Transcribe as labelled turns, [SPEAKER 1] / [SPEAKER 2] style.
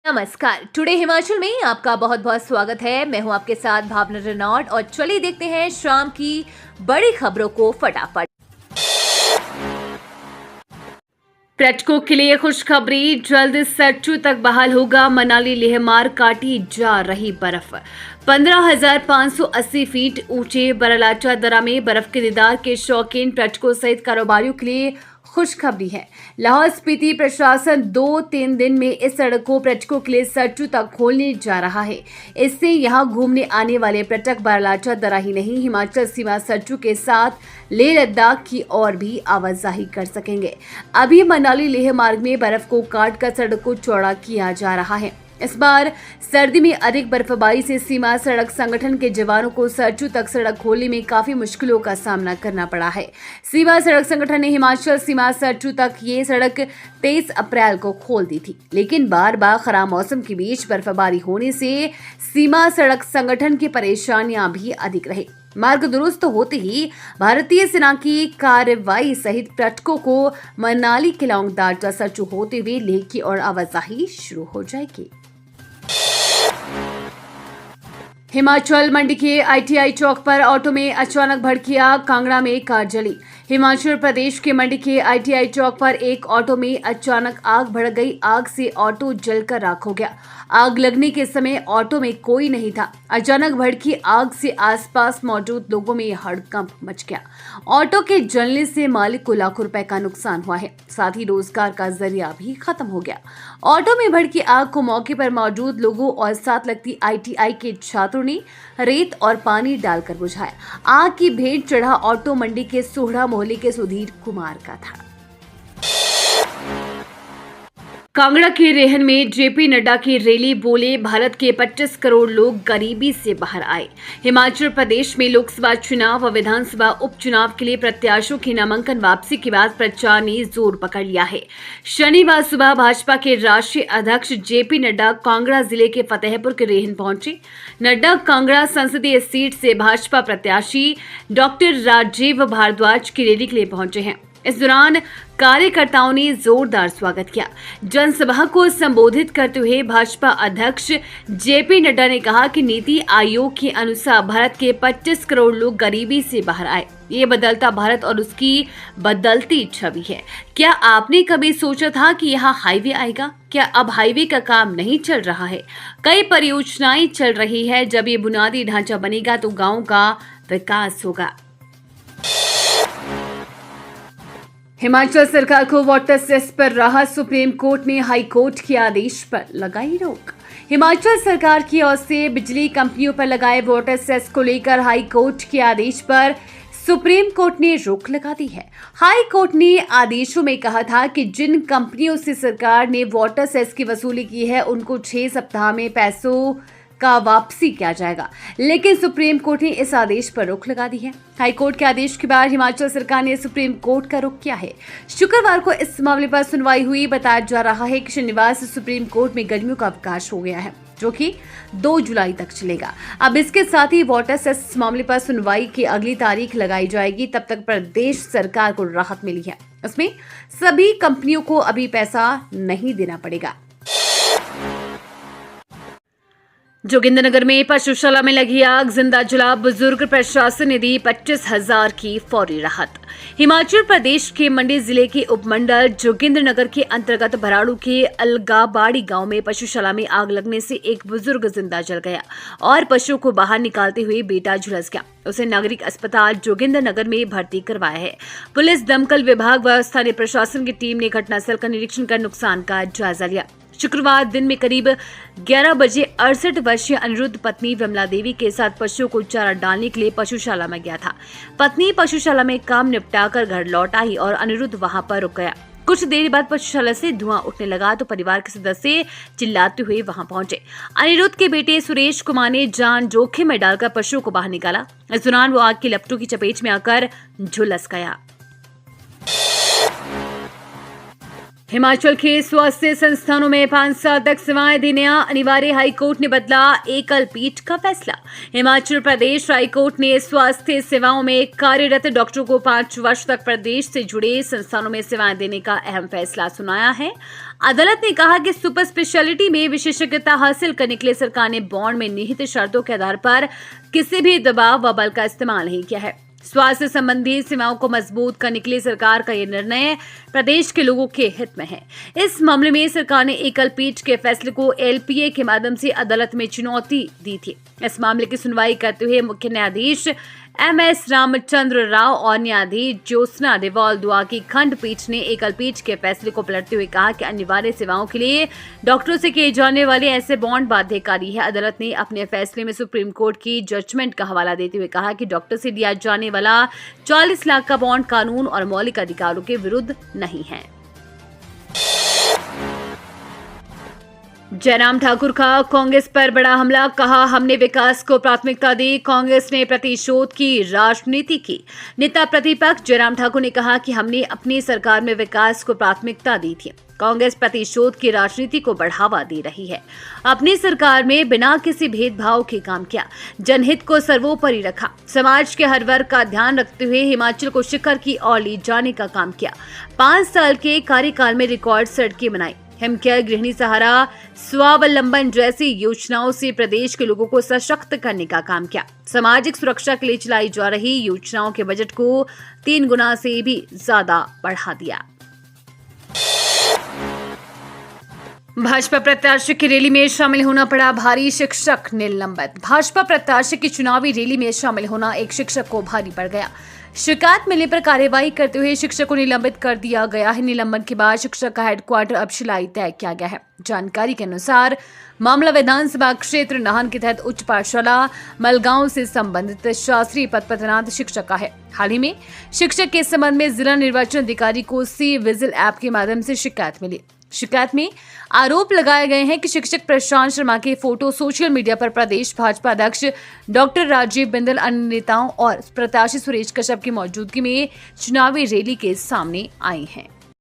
[SPEAKER 1] नमस्कार। टुडे हिमाचल में आपका बहुत बहुत स्वागत है। मैं हूं आपके साथ भावना रेनॉल्ड और चलिए देखते हैं शाम की बड़ी खबरों को फटाफट। पर्यटकों के लिए खुशखबरी, जल्द सरचू तक बहाल होगा मनाली लेह मार्ग, काटी जा रही बर्फ। 15,580 फीट ऊंचे बरलाचा दर्रा में बर्फ के दीदार के शौकीन पर्यटकों सहित कारोबारियों के लिए खुशखबरी है। लाहौल स्पीति प्रशासन 2-3 दिन में इस सड़क को पर्यटकों के लिए सरचू तक खोलने जा रहा है। इससे यहां घूमने आने वाले पर्यटक बरलाचा दर्रा ही नहीं, हिमाचल सीमा सरचू के साथ लेह लद्दाख की ओर भी आवाजाही कर सकेंगे। अभी मनाली लेह मार्ग में बर्फ को काट कर सड़क को चौड़ा किया जा रहा है। इस बार सर्दी में अधिक बर्फबारी से सीमा सड़क संगठन के जवानों को सरचू तक सड़क खोलने में काफी मुश्किलों का सामना करना पड़ा है। सीमा सड़क संगठन ने हिमाचल सीमा सरचू तक ये सड़क 23 अप्रैल को खोल दी थी, लेकिन बार बार खराब मौसम के बीच बर्फबारी होने से सीमा सड़क संगठन की परेशानियां भी अधिक रही। मार्ग दुरुस्त होते ही भारतीय सेना की कार्रवाई सहित पर्यटकों को मनाली किलांग दारचा सरचू होते हुए लेह की ओर आवाजाही शुरू हो जाएगी। हिमाचल मंडी के ITI चौक पर ऑटो में अचानक भड़की आग, कांगड़ा में कार जली। हिमाचल प्रदेश के मंडी के ITI चौक पर एक ऑटो में अचानक आग भड़क गई। आग से ऑटो जलकर राख हो गया। आग लगने के समय ऑटो में कोई नहीं था। अचानक भड़की आग से आसपास मौजूद लोगों में हड़कंप मच गया। ऑटो के जलने से मालिक को लाखों रुपए का नुकसान हुआ है, साथ ही रोजगार का जरिया भी खत्म हो गया। ऑटो में भड़की आग को मौके पर मौजूद लोगों और साथ लगती ITI के छात्रों ने रेत और पानी डालकर बुझाया। आग की भेंट चढ़ा ऑटो मंडी के सोहड़ा मोहल्ले के सुधीर कुमार का था। कांगड़ा के रेहन में JP नड्डा की रैली, बोले भारत के 25 करोड़ लोग गरीबी से बाहर आए। हिमाचल प्रदेश में लोकसभा चुनाव व विधानसभा उपचुनाव के लिए प्रत्याशियों की नामांकन वापसी के बाद प्रचार ने जोर पकड़ लिया है। शनिवार सुबह भाजपा के राष्ट्रीय अध्यक्ष JP नड्डा कांगड़ा जिले के फतेहपुर के रेहन पहुंचे। नड्डा कांगड़ा संसदीय सीट से भाजपा प्रत्याशी डॉक्टर राजीव भारद्वाज की रैली के लिए पहुंचे हैं। इस दौरान कार्यकर्ताओं ने जोरदार स्वागत किया। जनसभा को संबोधित करते हुए भाजपा अध्यक्ष JP नड्डा ने कहा कि नीति आयोग के अनुसार भारत के 25 करोड़ लोग गरीबी से बाहर आए। ये बदलता भारत और उसकी बदलती छवि है। क्या आपने कभी सोचा था कि यहाँ हाईवे आएगा? क्या अब हाईवे का काम नहीं चल रहा है? कई परियोजनाएं चल रही है। जब ये बुनियादी ढांचा बनेगा तो गाँव का विकास होगा। हिमाचल सरकार को वाटर सेस पर राहत, सुप्रीम कोर्ट ने हाई कोर्ट के आदेश पर लगाई रोक। हिमाचल सरकार की ओर से बिजली कंपनियों पर लगाए वाटर सेस को लेकर हाई कोर्ट के आदेश पर सुप्रीम कोर्ट ने रोक लगा दी है। हाई कोर्ट ने आदेशों में कहा था कि जिन कंपनियों से सरकार ने वाटर सेस की वसूली की है उनको 6 सप्ताह में पैसों का वापसी किया जाएगा, लेकिन सुप्रीम कोर्ट ने इस आदेश पर रोक लगा दी है। हाई कोर्ट के आदेश के बाद हिमाचल सरकार ने सुप्रीम कोर्ट का रुख किया है। शुक्रवार को इस मामले पर सुनवाई हुई। बताया जा रहा है कि शनिवार से सुप्रीम कोर्ट में गर्मियों का अवकाश हो गया है, जो कि 2 जुलाई तक चलेगा। अब इसके साथ ही वाटर सेस मामले पर सुनवाई की अगली तारीख लगाई जाएगी। तब तक प्रदेश सरकार को राहत मिली है। इसमें सभी कंपनियों को अभी पैसा नहीं देना पड़ेगा। जोगिंद्रनगर में पशुशाला में लगी आग, जिंदा जला बुजुर्ग, प्रशासन ने दी 25,000 की फौरी राहत। हिमाचल प्रदेश के मंडी जिले के उपमंडल जोगिंद्रनगर के अंतर्गत भराड़ू के अलगाबाड़ी गांव में पशुशाला में आग लगने से एक बुजुर्ग जिंदा जल गया और पशुओं को बाहर निकालते हुए बेटा झुलस गया। उसे नागरिक अस्पताल जोगिंद्रनगर में भर्ती करवाया है। पुलिस, दमकल विभाग व स्थानीय प्रशासन की टीम ने घटनास्थल का निरीक्षण कर नुकसान का जायजा लिया। शुक्रवार दिन में करीब 11 बजे 68 वर्षीय अनिरुद्ध पत्नी विमला देवी के साथ पशुओं को चारा डालने के लिए पशुशाला में गया था। पत्नी पशुशाला में काम निपटाकर घर लौट आई और अनिरुद्ध वहां पर रुक गया। कुछ देर बाद पशुशाला से धुआं उठने लगा तो परिवार के सदस्य चिल्लाते हुए वहां पहुंचे। अनिरुद्ध के बेटे सुरेश कुमार ने जान जोखिम में डालकर पशुओं को बाहर निकाला। इस दौरान वो आग की लपटों की चपेट में आकर झुलस गया। हिमाचल के स्वास्थ्य संस्थानों में 5 साल तक सेवाएं देने अनिवार्य, हाईकोर्ट ने बदला एकल पीठ का फैसला। हिमाचल प्रदेश हाईकोर्ट ने स्वास्थ्य सेवाओं में कार्यरत डॉक्टरों को 5 वर्ष तक प्रदेश से जुड़े संस्थानों में सेवाएं देने का अहम फैसला सुनाया है। अदालत ने कहा कि सुपर स्पेशलिटी में विशेषज्ञता हासिल करने के लिए सरकार ने बॉन्ड में निहित शर्तों के आधार पर किसी भी दबाव व बल का इस्तेमाल नहीं किया है। स्वास्थ्य संबंधी सेवाओं को मजबूत करने के लिए सरकार का यह निर्णय प्रदेश के लोगों के हित में है। इस मामले में सरकार ने एकल पीठ के फैसले को एलपीए के माध्यम से अदालत में चुनौती दी थी। इस मामले की सुनवाई करते हुए मुख्य न्यायाधीश एमएस रामचंद्र राव और न्यायाधीश ज्योत्सना देवाल दुआ की खंडपीठ ने एकल पीठ के फैसले को पलटते हुए कहा कि अनिवार्य सेवाओं के लिए डॉक्टरों से किए जाने वाले ऐसे बॉन्ड बाध्यकारी है। अदालत ने अपने फैसले में सुप्रीम कोर्ट की जजमेंट का हवाला देते हुए कहा कि डॉक्टर से दिया जाने वाला 40 लाख का बॉन्ड कानून और मौलिक अधिकारों के विरुद्ध नहीं है। जयराम ठाकुर का कांग्रेस पर बड़ा हमला, कहा हमने विकास को प्राथमिकता दी, कांग्रेस ने प्रतिशोध की राजनीति की। नेता प्रतिपक्ष जयराम ठाकुर ने कहा कि हमने अपनी सरकार में विकास को प्राथमिकता दी थी, कांग्रेस प्रतिशोध की राजनीति को बढ़ावा दे रही है। अपनी सरकार में बिना किसी भेदभाव के काम किया, जनहित को सर्वोपरि रखा, समाज के हर वर्ग का ध्यान रखते हुए हिमाचल को शिखर की ओर ले जाने का काम किया। 5 साल के कार्यकाल में रिकॉर्ड सड़कें बनाई, हिमकेयर, गृहिणी सहारा, स्वावलंबन जैसी योजनाओं से प्रदेश के लोगों को सशक्त करने का काम किया। सामाजिक सुरक्षा के लिए चलाई जा रही योजनाओं के बजट को 3 गुना से भी ज्यादा बढ़ा दिया। भाजपा प्रत्याशी की रैली में शामिल होना पड़ा भारी, शिक्षक निलंबित। भाजपा प्रत्याशी की चुनावी रैली में शामिल होना एक शिक्षक को भारी पड़ गया। शिकायत मिलने पर कार्यवाही करते हुए शिक्षक को निलंबित कर दिया गया है। निलंबन के बाद शिक्षक का हेडक्वार्टर अब शिलाई तय किया गया है। जानकारी के अनुसार मामला विधानसभा क्षेत्र नाहन के तहत उच्च पाठशाला मलगांव से संबंधित शास्त्रीय पद पर तैनात शिक्षक का है। हाल ही में शिक्षक के संबंध में जिला निर्वाचन अधिकारी को सी विजिल ऐप के माध्यम से शिकायत मिली। शिकायत में आरोप लगाए गए हैं कि शिक्षक प्रशांत शर्मा के फोटो सोशल मीडिया पर प्रदेश भाजपा अध्यक्ष डॉक्टर राजीव बिंदल, अन्य नेताओं और प्रत्याशी सुरेश कश्यप की मौजूदगी में चुनावी रैली के सामने आए हैं।